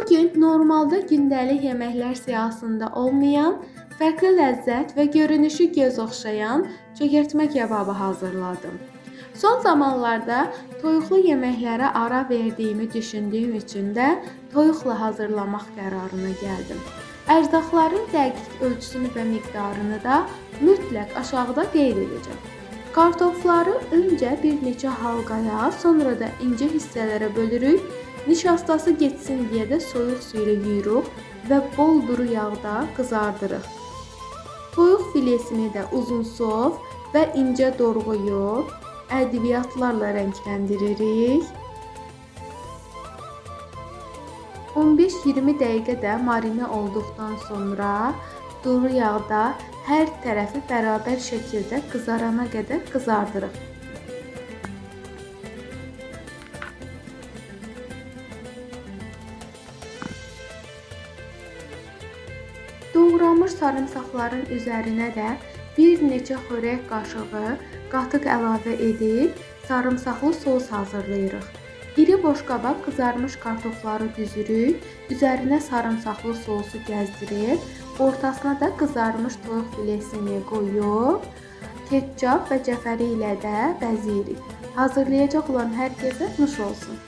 Bugün normalda gündəlik yeməklər siyahısında olmayan, fərqli ləzzət və görünüşü göz oxşayan çökərtmə kebabı hazırladım. Son zamanlarda toyuqlu yeməklərə ara verdiyimi düşündüyüm üçün də toyuqla hazırlamaq qərarına gəldim. Ərzaqların dəqiq ölçüsünü və miqdarını da mütləq aşağıda qeyd edəcəm. Kartofları öncə bir neçə halqaya, sonra da incə hissələrə bölürük. Nişastası getsin deyə də soyuq su ilə yuyuruq və bol duru yağda qızardırıq. Toyuq filesini də uzunsov və incə doğrayıb ədviyyatlarla rənglendiririk. 15-20 dəqiqə də marinə olduqdan sonra duru yağda hər tərəfi bərabər şəkildə qızarana qədər qızardırıq. Doğranmış sarımsaqların üzərinə də bir neçə xörək qaşığı qatıq əlavə edib sarımsaqlı sos hazırlayırıq. İri boşqaba qızarmış kartofları düzürük, üzərinə sarımsaqlı sosu gəzdirib, ortasına da qızarmış toyuq filesini qoyub, ketçap və cəfəri ilə də bəzəyirik. Hazırlayacaq olan hər kəsə nuş olsun.